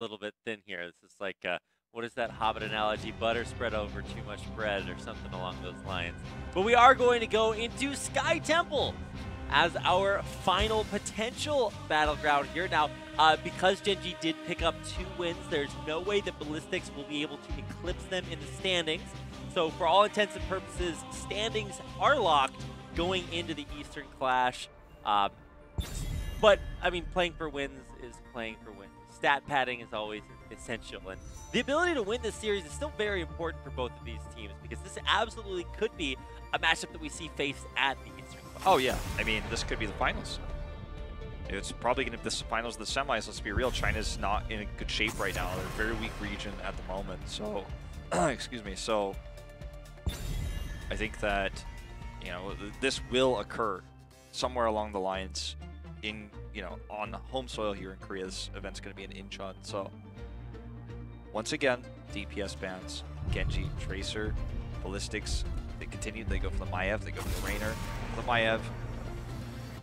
little bit thin here. This is like, what is that Hobbit analogy? Butter spread over too much bread or something along those lines. But we are going to go into Sky Temple as our final potential battleground here. Now, because Gen.G did pick up 2 wins, there's no way that Ballistix will be able to eclipse them in the standings. So for all intents and purposes, standings are locked going into the Eastern Clash. But, I mean, playing for wins is playing for wins. Stat padding is always essential. And the ability to win this series is still very important for both of these teams because this absolutely could be a matchup that we see faced at the Eastern Clash. Oh, yeah. I mean, this could be the finals. It's probably going to be the finals of the semis. Let's be real. China's not in a good shape right now. They're a very weak region at the moment. So, excuse me. So, I think that, you know, this will occur somewhere along the lines in, you know, on home soil here in Korea. This event's going to be in Incheon. So, once again, DPS bans, Gen.G, Tracer, Ballistix. They continue. They go for the Maiev. They go for the Rainer. The Maiev.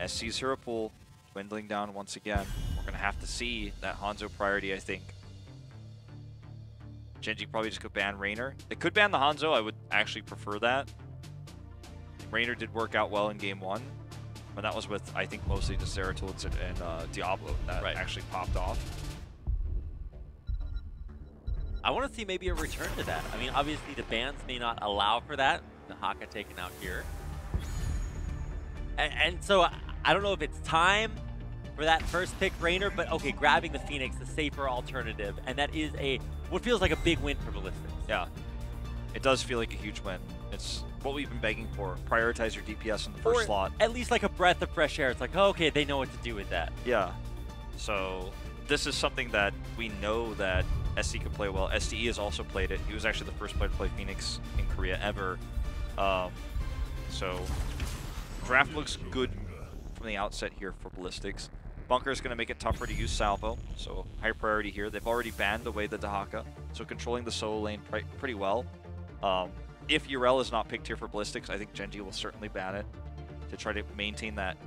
SC's hero pool dwindling down once again. We're going to have to see that Hanzo priority, I think. Gen.G probably just could ban Rainer. They could ban the Hanzo. I would actually prefer that. Rainer did work out well in game 1. But that was with, I think, mostly just Zeratul and Diablo that actually popped off. I want to see maybe a return to that. I mean, obviously the bans may not allow for that. The Haka taken out here. And so I don't know if it's time for that first pick Rainer, but okay, grabbing the Phoenix, the safer alternative. And that is what feels like a big win for Ballistix. Yeah, it does feel like a huge win. It's what we've been begging for. Prioritize your DPS in the first slot. At least like a breath of fresh air. It's like, oh, okay, they know what to do with that. Yeah. So this is something that we know that SC can play well. SDE has also played it. He was actually the first player to play Phoenix in Korea ever. So draft looks good from the outset here for Ballistix. Bunker is going to make it tougher to use Salvo, so high priority here. They've already banned away the Dahaka, so controlling the solo lane pretty well. If Urel is not picked here for Ballistix, I think Gen.G will certainly ban it to try to maintain that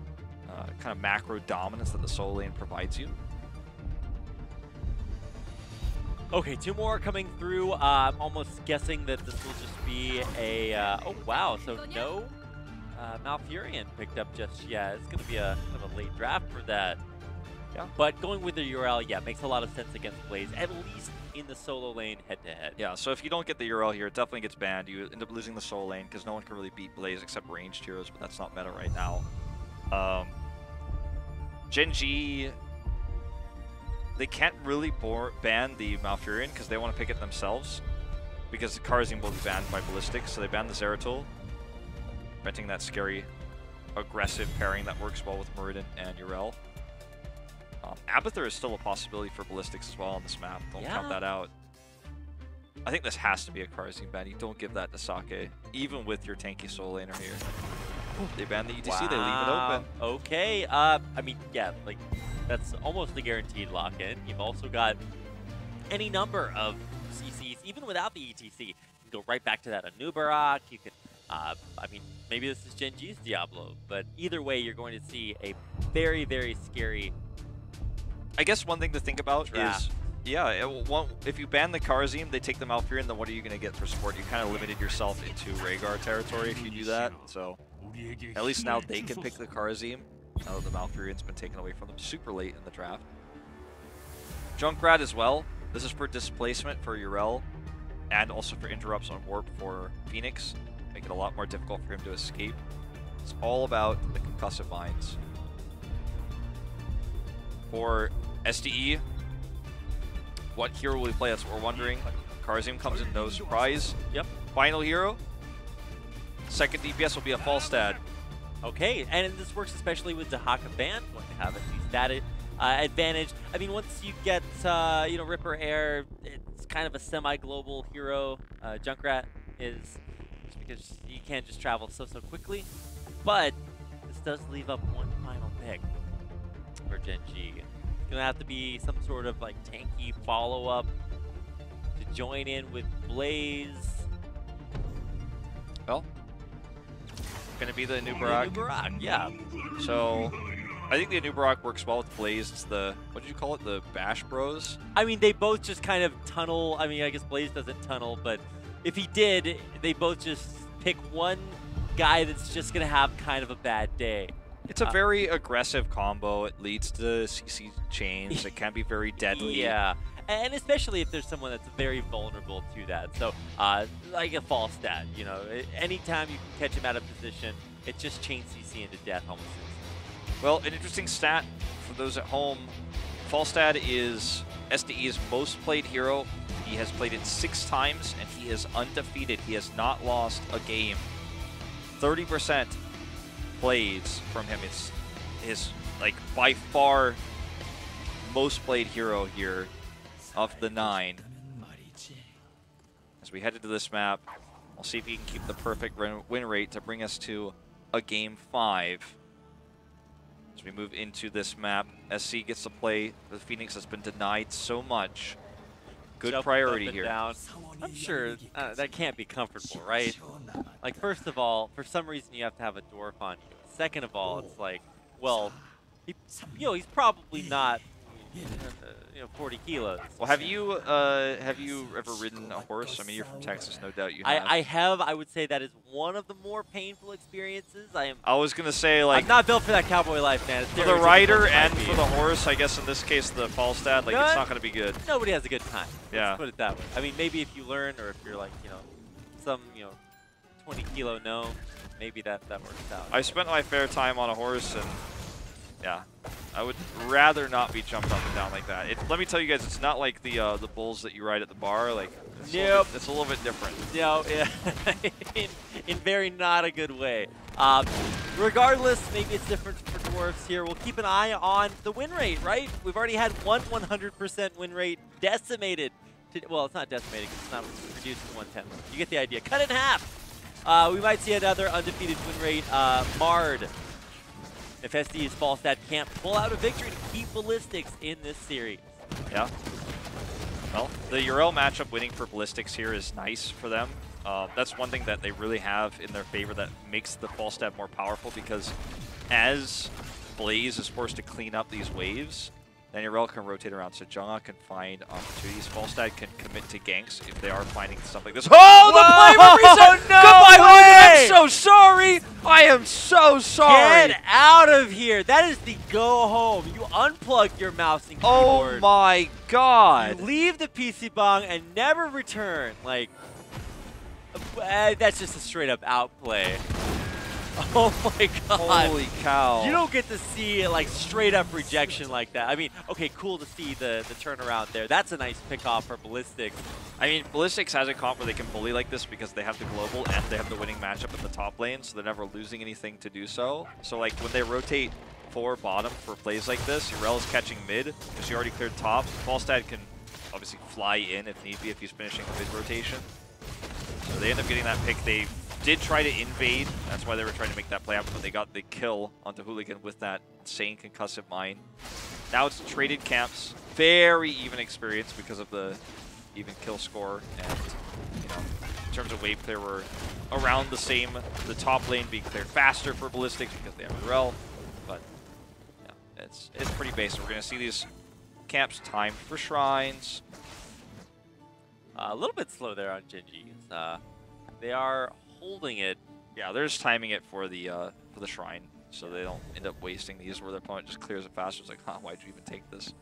kind of macro dominance that the solo lane provides you. Okay, 2 more coming through. I'm almost guessing that this will just be a... oh, wow. So no Malfurion picked up just yet. It's going to be a kind of a late draft for that. Yeah. But going with the URL, yeah, makes a lot of sense against Blaze, at least in the solo lane head-to-head. Yeah, so if you don't get the URL here, it definitely gets banned. You end up losing the solo lane because no one can really beat Blaze except ranged heroes, but that's not meta right now. Gen.G... They can't really ban the Malfurion because they want to pick it themselves because the Karzim will be banned by Ballistix, so they ban the Zeratul, preventing that scary, aggressive pairing that works well with Muradin and Urel. Abathur is still a possibility for Ballistix as well on this map. Don't count that out. I think this has to be a Karzim ban. You don't give that to Sake, even with your tanky solo laner here. They ban the ETC, they leave it open. Okay, I mean, yeah, like, that's almost a guaranteed lock-in. You've also got any number of CCs, even without the ETC. You can go right back to that Anubarak. You can, I mean, maybe this is Gen.G's Diablo, but either way, you're going to see a very, very scary... I guess one thing to think about is, yeah, if you ban the Karzim, they take the Malfurion, then what are you going to get for support? You kind of limited yourself into Rhaegar territory if you do that, so at least now they can pick the Karzim. Now the Malfurion's been taken away from them super late in the draft. Junkrat as well. This is for displacement for Urel and also for interrupts on warp for Phoenix. Make it a lot more difficult for him to escape. It's all about the concussive mines. For SDE, what hero will we play? That's what we're wondering. Karzim comes in, no surprise. Yep. Final hero. Second DPS will be a Falstad. Okay, and this works especially with Dahaka ban, going to have at least that advantage. I mean, once you get, you know, Ripper Air, it's kind of a semi-global hero. Junkrat is, just because you can't just travel so quickly. But this does leave up one final pick for Gen.G. It's going to have to be some sort of, like, tanky follow-up to join in with Blaze. Well, going to be the Anubarak. Yeah. So I think the Anubarak works well with Blaze. It's the, what did you call it? The Bash Bros? I mean, they both just kind of tunnel. I mean, I guess Blaze doesn't tunnel, but if he did, they both just pick one guy that's just going to have kind of a bad day. It's a very aggressive combo. It leads to CC chains. It can be very deadly. Yeah, and especially if there's someone that's very vulnerable to that. So, like a false stat, you know, anytime you can catch him out of position, it just chains CC into death almost. Well, an interesting stat for those at home. Falstad is SDE's most played hero. He has played it 6 times, and he is undefeated. He has not lost a game. 30% plays from him. It's his, like, by far most played hero here of the 9. As we head into this map, we'll see if he can keep the perfect win rate to bring us to a game 5. As we move into this map, SC gets to play the Phoenix that's been denied so much. Good Jump priority up and here. Down. I'm sure that can't be comfortable, right? Like, first of all, for some reason you have to have a dwarf on you. Second of all, it's like, well, he's probably not, 40 kilos. Well, have you ever ridden a horse? I mean, you're from Texas, no doubt you have. I have. I would say that is one of the more painful experiences. I was gonna say, like, I'm not built for that cowboy life, man. It's for the rider and for the horse, I guess in this case the Falstad, like, it's not gonna be good. Nobody has a good time. Yeah. Let's put it that way. I mean, maybe if you learn, or if you're like, some 20-kilo gnome, maybe that works out. I spent my fair time on a horse, and yeah, I would rather not be jumped up and down like that. Let me tell you guys, it's not like the bulls that you ride at the bar. Like, it's a little bit different. Yeah, in very not a good way. Regardless, maybe it's different for dwarves here. We'll keep an eye on the win rate, right? We've already had 100% win rate decimated. Well, it's not decimated because it's not reduced to 1/10. You get the idea. Cut it in half. We might see another undefeated win rate marred if SD's Falstad can't pull out a victory to keep Ballistix in this series. Yeah. Well, the Urel matchup winning for Ballistix here is nice for them. That's one thing that they really have in their favor that makes the Falstad more powerful, because as Blaze is forced to clean up these waves, then Urel can rotate around, so Gen.G can find opportunities. Falstad can commit to ganks if they are finding something like this. Oh, the flavor reset! No Goodbye, way! I'm so sorry! I am so sorry! Get out of here! That is the go home. You unplug your mouse and keyboard. Oh my god! You leave the PC bong and never return. Like, that's just a straight up outplay. Oh my god. Holy cow. You don't get to see like straight up rejection like that. I mean, okay, cool to see the turnaround there. That's a nice pick off for Ballistix. I mean, Ballistix has a comp where they can bully like this because they have the global and they have the winning matchup in the top lane, so they're never losing anything to do so. So like when they rotate 4 bottom for plays like this, Urel is catching mid because she already cleared top. Falstad can obviously fly in if need be if he's finishing the mid rotation. So they end up getting that pick. They did try to invade. That's why they were trying to make that play happen, but they got the kill onto Hooligan with that insane concussive mine. Now it's traded camps. Very even experience because of the even kill score. And, in terms of wave clear, we're around the same. The top lane being cleared faster for Ballistix because they have Urel. But, yeah, it's pretty basic. We're going to see these camps timed for shrines. A little bit slow there on Gen.G. They are holding it. Yeah, they're just timing it for the shrine, so they don't end up wasting these where their opponent just clears it faster. It's like, huh, why'd you even take this?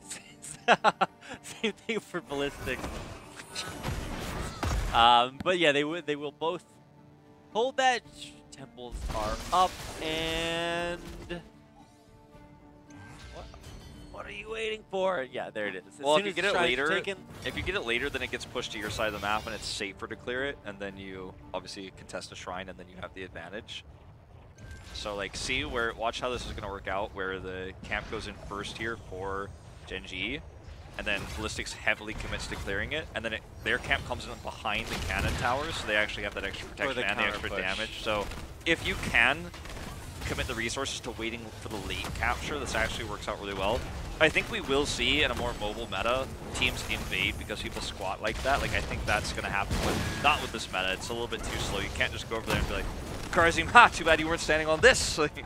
Same thing for Ballistix. But yeah, they will both hold that. Temples are up, and what are you waiting for? Yeah, there it is. Well, if you get it later, then it gets pushed to your side of the map, and it's safer to clear it, and then you obviously contest a shrine, and then you have the advantage. So, like, watch how this is going to work out, where the camp goes in first here for Gen.G, and then Ballistix heavily commits to clearing it, and then their camp comes in behind the cannon towers, so they actually have that extra protection and the extra damage. So, if you can commit the resources to waiting for the late capture, this actually works out really well. I think we will see in a more mobile meta teams invade because people squat like that. Like, I think that's going to happen, but not with this meta. It's a little bit too slow. You can't just go over there and be like, Karazim, ha, too bad you weren't standing on this. Like,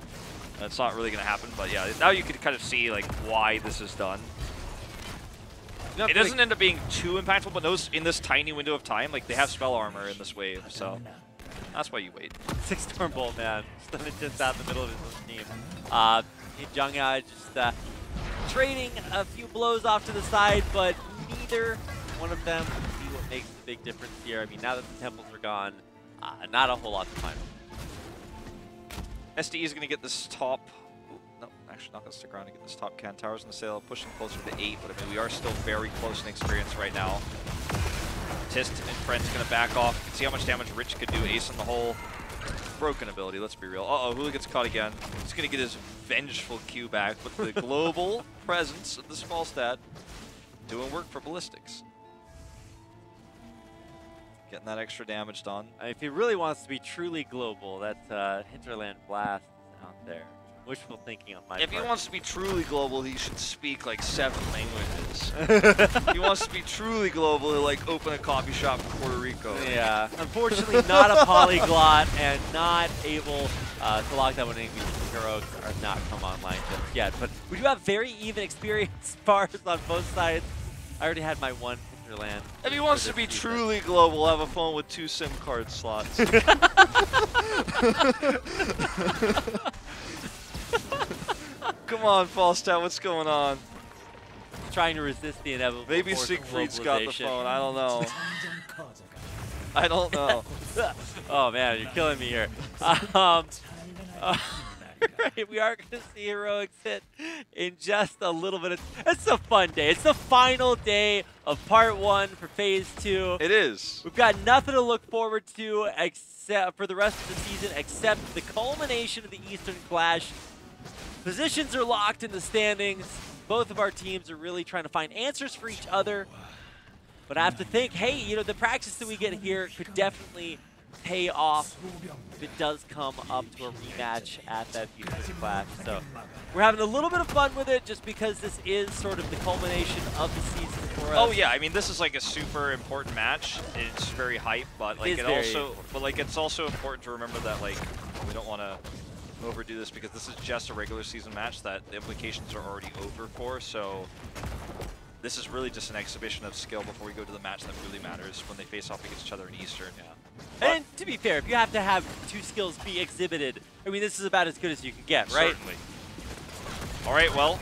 That's not really going to happen, but yeah, now you can kind of see like why this is done. It doesn't end up being too impactful, but those in this tiny window of time, like they have spell armor in this wave, so that's why you wait. 6 Stormbolt, man. Just out in the middle of his own team. Jung just trading a few blows off to the side, but neither one of them will see what makes the big difference here. I mean, now that the temples are gone, not a whole lot to find. SDE is going to get this top. No, actually not going to stick around to get this top can. Towers in the sail, pushing closer to 8, but I mean, we are still very close in experience right now. Tist and Friend's going to back off. You can see how much damage Rich could do. Ace in the hole. Broken ability, let's be real. Uh-oh, Hula gets caught again. He's going to get his vengeful Q back, but the global presence of the small stat doing work for Ballistix. Getting that extra damage done. If he really wants to be truly global, that's Hinterland Blast out there. Wishful thinking on my part. If he wants to be truly global, he should speak like 7 languages. If he wants to be truly global, he'll like open a coffee shop in Puerto Rico. Yeah, unfortunately not a polyglot and not able to lock that one in because the heroes are not come online just yet. But we do have very even experience bars on both sides. I already had my one Hinterland. If he wants to be truly global, have a phone with 2 SIM card slots. Come on, Falstad, what's going on? Trying to resist the inevitable. Maybe Siegfried's got the phone. I don't know. I don't know. Oh man, you're killing me here. Right, we are going to see Heroics hit in just a little bit of... It's a fun day. It's the final day of Part 1 for Phase 2. It is. We've got nothing to look forward to except for the rest of the season except the culmination of the Eastern Clash. Positions are locked in the standings. Both of our teams are really trying to find answers for each other. But I have to think, hey, you know, the practice that we get here could definitely pay off if it does come up to a rematch at that Eastern Clash. So we're having a little bit of fun with it just because this is sort of the culmination of the season for us. Oh yeah, I mean this is like a super important match. It's very hype, but like it's also important to remember that like we don't want to overdo this because this is just a regular season match that the implications are already over for. So this is really just an exhibition of skill before we go to the match that really matters when they face off against each other in Eastern. Yeah. And to be fair, if you have to have 2 skills be exhibited, I mean, this is about as good as you can get, right? Certainly. All right, well,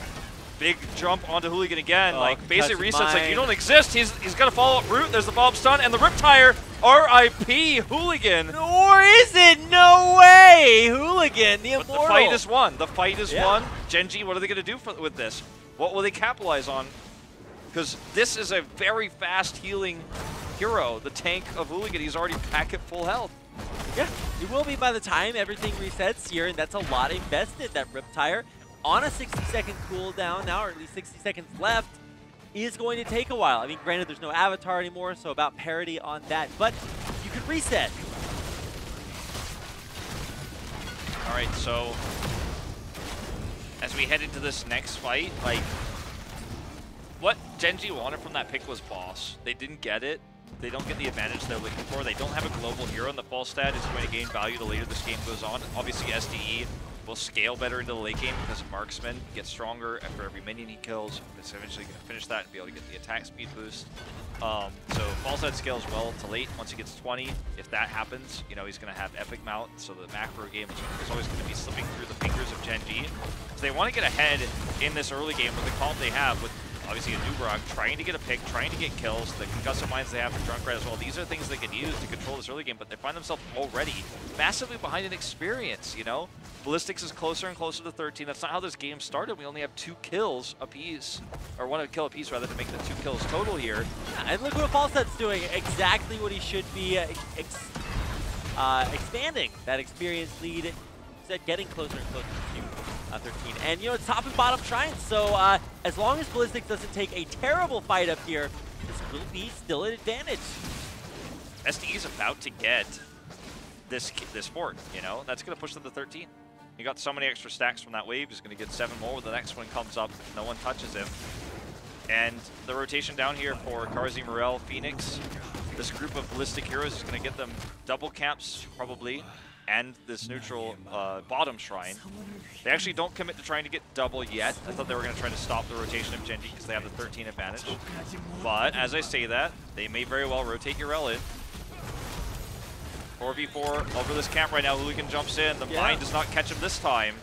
big jump onto Hooligan again. Like, basic resets, like, you don't exist. He's got to follow up route. There's the follow-up stun and the Riptire. RIP Hooligan. Or is it? No way! Hooligan, the immortal. But the fight is won. The fight is won. Gen.G, what are they going to do with this? What will they capitalize on? Because this is a very fast healing hero. The tank of Hooligan, he's already back at full health. Yeah, it will be by the time everything resets here, and that's a lot invested. That Riptire on a 60-second cooldown now, or at least 60 seconds left, is going to take a while. I mean, granted, there's no avatar anymore, so about parity on that, but you can reset. All right, so as we head into this next fight, like, what Gen.G wanted from that pick was boss. They didn't get it. They don't get the advantage they're looking for. They don't have a global hero, and the Falstad is going to gain value the later this game goes on. Obviously, SDE will scale better into the late game because Marksman gets stronger after every minion he kills. It's eventually going to finish that and be able to get the attack speed boost. So Falstad scales well to late. Once he gets 20, if that happens, you know, he's going to have Epic Mount. So the macro game is always going to be slipping through the fingers of Gen.G. So they want to get ahead in this early game with the comp they have with obviously a Nubrok trying to get a pick, trying to get kills, the concussive mines they have for Junkrat as well. These are things they can use to control this early game, but they find themselves already massively behind in experience, you know? Ballistix is closer and closer to 13. That's not how this game started. We only have 2 kills apiece, or 1 kill apiece rather, to make the 2 kills total here. Yeah, and look what Falstad's doing. Exactly what he should be expanding that experience lead, getting closer and closer to 13. And, you know, it's top and bottom shrines, so as long as Ballistix doesn't take a terrible fight up here, this will be still an advantage. SDE is about to get this fort, you know? That's going to push them to 13. He got so many extra stacks from that wave, he's going to get 7 more when the next one comes up. No one touches him. And the rotation down here for Karzi, Morel, Phoenix, this group of ballistic heroes is going to get them double camps, probably. and this neutral bottom shrine. They actually don't commit to trying to get double yet. I thought they were going to try to stop the rotation of Gen.G because they have the 13 advantage. But as I say that, they may very well rotate Urel in. 4v4 over this camp right now. Hooligan jumps in. The mine does not catch him this time.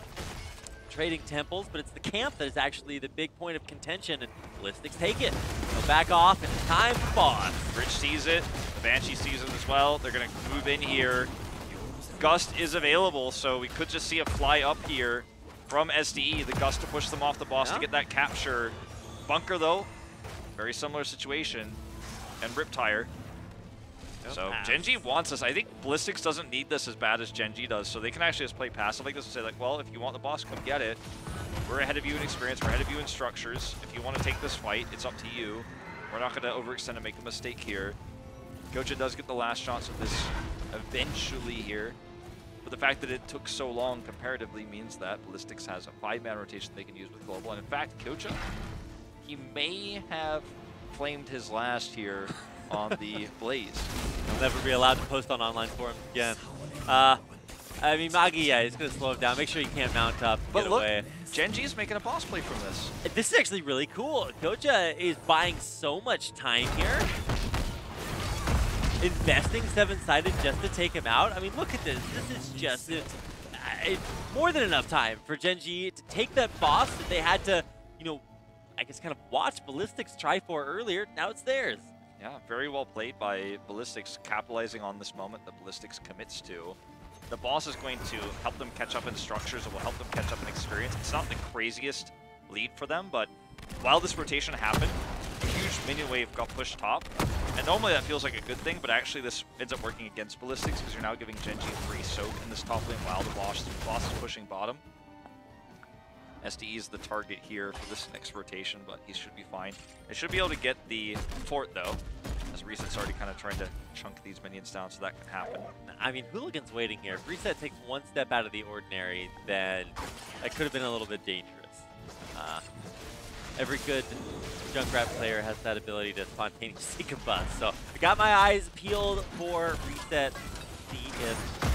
Trading temples, but it's the camp that is actually the big point of contention, and Ballistix take it. They'll back off, and it's time for boss. Rich sees it. The Banshee sees it as well. They're going to move in here. Gust is available, so we could just see a fly up here from SDE. The Gust to push them off the boss to get that capture. Bunker, though, very similar situation. And Riptire. So Gen.G wants this. I think Ballistix doesn't need this as bad as Gen.G does, so they can actually just play passive like this and say, like, well, if you want the boss, come get it. We're ahead of you in experience. We're ahead of you in structures. If you want to take this fight, it's up to you. We're not going to overextend and make a mistake here. Gocha does get the last shots of this eventually here. But the fact that it took so long comparatively means that Ballistix has a 5-man rotation they can use with Global. And in fact, Gocha, he may have claimed his last here on the Blaze. He'll never be allowed to post on online forums again. I mean, Magi, yeah, he's going to slow him down. Make sure you can't mount up. But look, away. Gen.G is making a boss play from this. This is actually really cool. Gocha is buying so much time here. Investing 7-sided just to take him out. I mean, look at this. This is just more than enough time for Gen.G to take that boss that they had to, you know, I guess kind of watch Ballistix try for earlier. Now it's theirs. Yeah, very well played by Ballistix, capitalizing on this moment that Ballistix commits to. The boss is going to help them catch up in structures. It will help them catch up in experience. It's not the craziest lead for them, but while this rotation happened, a huge minion wave got pushed top. And normally that feels like a good thing, but actually this ends up working against Ballistix because you're now giving Gen.G free soak in this top lane while the boss is pushing bottom. SDE is the target here for this next rotation, but he should be fine. They should be able to get the fort, though, as Reset's already kind of trying to chunk these minions down, so that can happen. I mean, Hooligan's waiting here. If Reset takes one step out of the ordinary, then that could have been a little bit dangerous. Every good Junkrat player has that ability to spontaneously combust. So I got my eyes peeled for Reset. See if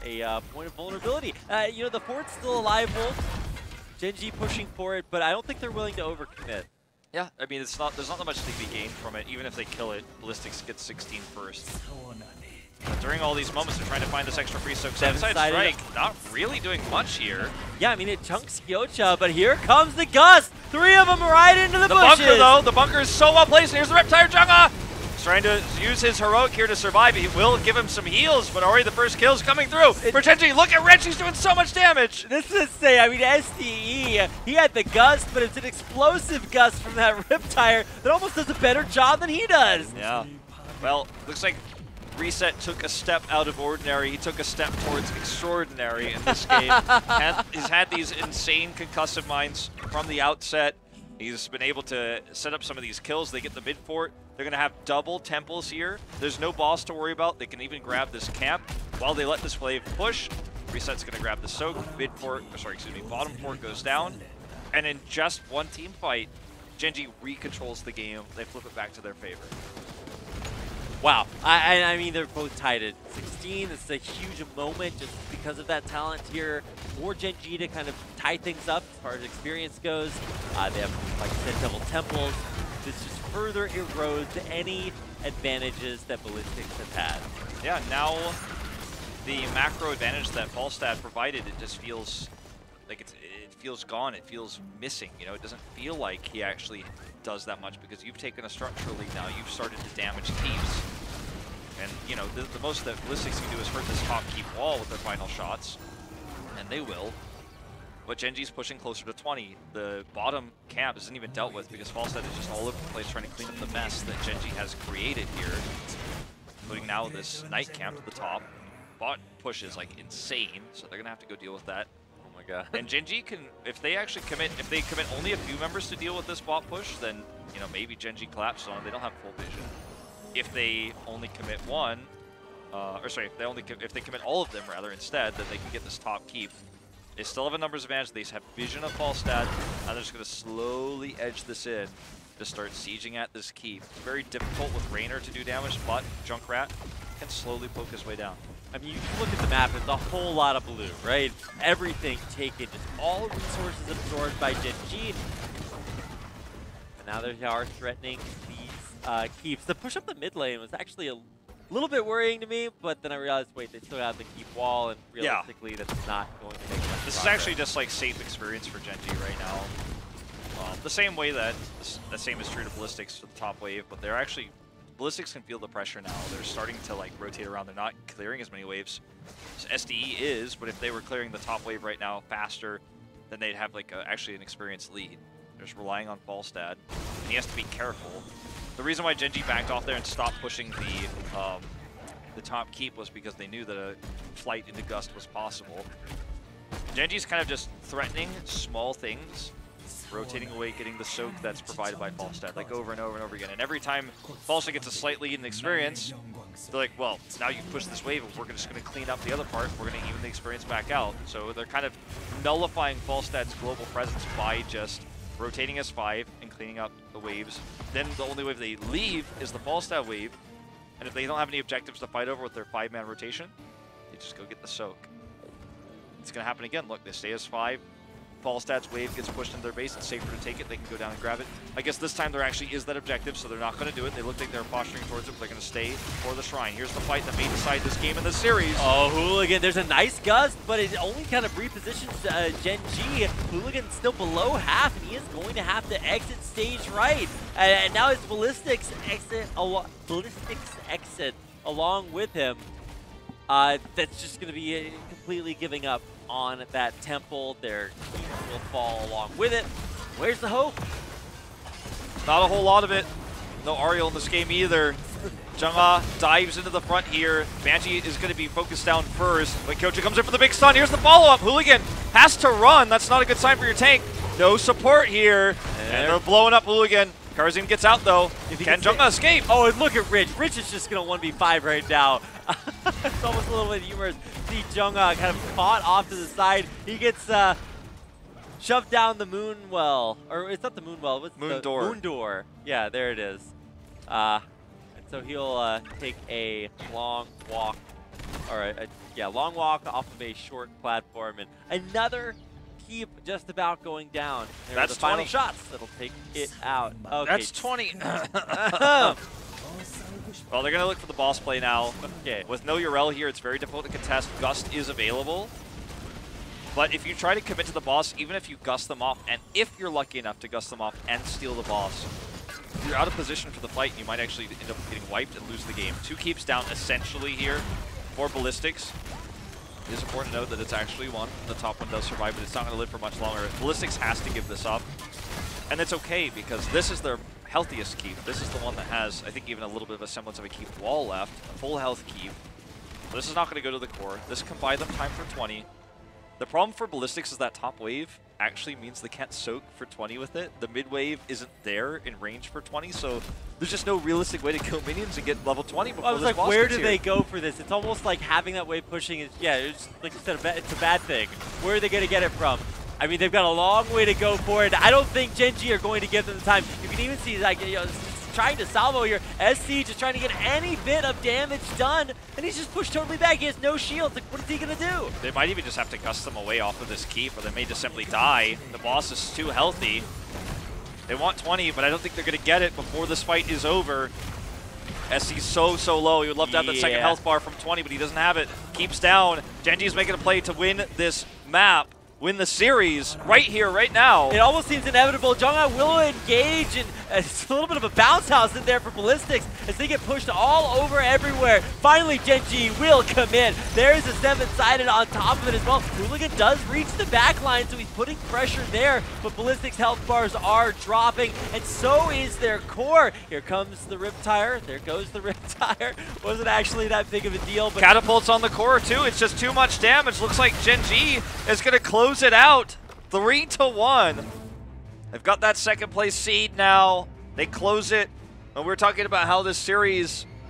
a point of vulnerability. You know, the fort's still alive, Wolf. Gen.G pushing for it, but I don't think they're willing to overcommit. Yeah, I mean, there's not much to be gained from it. Even if they kill it, Ballistix gets 16 first. But during all these moments, they're trying to find this extra free soak. 7-side strike, not really doing much here. Yeah, I mean, it chunks Gocha, but here comes the Gust. 3 of them right into the bushes. Bunker, though, the bunker is so well placed. Here's the Riptire Junga. Trying to use his heroic here to survive. He will give him some heals, but already the first kill's coming through. For Gen.G, look at Wrench, he's doing so much damage. This is say, I mean, SDE, he had the Gust, but it's an explosive Gust from that Riptire that almost does a better job than he does. Yeah. Well, looks like Reset took a step out of ordinary. He took a step towards extraordinary in this game. He's had these insane concussive mines from the outset. He's been able to set up some of these kills. They get the mid fort. They're going to have double temples here. There's no boss to worry about. They can even grab this camp while they let this wave push. Reset's going to grab the soak. Mid fort, bottom fort goes down. And in just one team fight, Gen.G recontrols the game. They flip it back to their favor. Wow. I mean, they're both tied at 16. This is a huge moment just because of that talent here for Gen.G to kind of tie things up as far as experience goes. They have, like I said, double temples. This just further erodes any advantages that Ballistix have had. Yeah, now the macro advantage that Falstad provided, it just feels like it feels gone. It feels missing. You know, it doesn't feel like he actually does that much because you've taken a structural lead now. You've started to damage keeps. And, you know, the most that Ballistix can do is hurt this top keep wall with their final shots. And they will. But Gen.G's pushing closer to 20. The bottom camp isn't even dealt with because Falstad is just all over the place trying to clean up the mess that Gen.G has created here. Including now this night camp to the top. Bot push is like insane, so they're gonna have to go deal with that. Oh my god. And Gen.G can, if they commit only a few members to deal with this bot push, then, you know, maybe Gen.G collapses on it. They don't have full vision. If they only commit one, if they commit all of them rather instead, then they can get this top keep. They still have a numbers advantage. They have vision of Falstad, and they're just going to slowly edge this in to start sieging at this keep. It's very difficult with Raynor to do damage, but Junkrat can slowly poke his way down. I mean, you just look at the map, it's a whole lot of blue, right? Everything taken, just all resources absorbed by Gen.G. And now they are threatening these keeps. The push up the mid lane was actually a little bit worrying to me, but then I realized, wait, they still have the keep wall, and realistically, that's not going to make much This progress. is actually just like safe experience for Gen.G right now. The same way that the same is true to Ballistix for the top wave, but they're actually Ballistix can feel the pressure now. They're starting to like rotate around. They're not clearing as many waves as SDE is, but if they were clearing the top wave right now faster, then they'd have like actually an experienced lead. They're just relying on Falstad, and he has to be careful. The reason why Gen.G backed off there and stopped pushing the top keep was because they knew that a flight into Gust was possible. Gen.G's kind of just threatening small things, rotating away, getting the soak that's provided by Falstad, like over and over and over again. And every time Falstad gets a slight lead in experience, they're like, well, now you push this wave, and we're just going to clean up the other part. We're going to even the experience back out. So they're kind of nullifying Falstad's global presence by just rotating S5 and cleaning up the waves. Then the only wave they leave is the Falstad wave. And if they don't have any objectives to fight over with their 5-man rotation, they just go get the soak. It's going to happen again. Look, they stay S5. Falstad's wave gets pushed into their base. It's safer to take it. They can go down and grab it. I guess this time there actually is that objective, so they're not going to do it. They look like they're posturing towards it, but they're going to stay for the shrine. Here's the fight that may decide this game in the series. Oh, Hooligan, there's a nice gust, but it only kind of repositions Gen.G. Hooligan still below half, and he is going to have to exit stage right. And now it's Ballistix exit along with him. That's just going to be completely giving up on that temple. Their keep will fall along with it. Where's the hope? Not a whole lot of it. No Ariel in this game either. Jung-Ah dives into the front here. Banshee is going to be focused down first, but Kyocha comes in for the big stun. Here's the follow-up. Hooligan has to run. That's not a good sign for your tank. No support here, and they're blowing up Hooligan. Karazim gets out, though. Can Jung-Ah escape? Oh, and look at Rich. Rich is just going to 1v5 right now. It's almost a little bit humorous. See Jung-Ah kind of caught off to the side. He gets shoved down the moon well. Or it's not the moon well. What's moon door. Moon door. Yeah, there it is. And so he'll take a long walk. Or long walk off of a short platform. And another keep just about going down. There That's are the final 20 shots that'll take it out. Okay. That's 20. Well, they're going to look for the boss play now. Okay. With no Urel here, it's very difficult to contest. Gust is available. But if you try to commit to the boss, even if you gust them off, and if you're lucky enough to gust them off and steal the boss, you're out of position for the fight, and you might actually end up getting wiped and lose the game. 2 keeps down essentially here for Ballistix. It is important to note that it's actually one. The top one does survive, but it's not going to live for much longer. Ballistix has to give this up. And it's okay, because this is their healthiest keep. This is the one that has, I think, even a little bit of a semblance of a keep wall left. A full health keep. This is not going to go to the core. This can buy them time for 20. The problem for Ballistix is that top wave actually means they can't soak for 20 with it. The mid wave isn't there in range for 20, so there's just no realistic way to kill minions and get level 20 before I was this like, boss where gets do here. they go for this? It's almost like having that wave pushing is, yeah, it's like you said, it's a bad thing. Where are they going to get it from? I mean, they've got a long way to go for it. I don't think Gen.G are going to give them the time. You can even see, like, trying to salvo here. SC just trying to get any bit of damage done, and he's just pushed totally back. He has no shield. Like, what is he going to do? They might even just have to gust them away off of this keep, or they may just simply die. The boss is too healthy. They want 20, but I don't think they're going to get it before this fight is over. SC's so low. He would love to have that second health bar from 20, but he doesn't have it. Keeps down. Gen.G is making a play to win this map. Win the series right here, right now. It almost seems inevitable. Jung-Ah will engage, and it's a little bit of a bounce house in there for Ballistix as they get pushed all over everywhere. Finally, Gen.G will come in. There's a 7-sided on top of it as well. Hooligan does reach the back line, so he's putting pressure there, but Ballistix health bars are dropping, and so is their core. Here comes the Riptire. There goes the Riptire. Wasn't actually that big of a deal, but Catapults on the core, too. It's just too much damage. Looks like Gen.G is going to close it out 3-1. They've got that second place seed now. They close it. And we're talking about how this series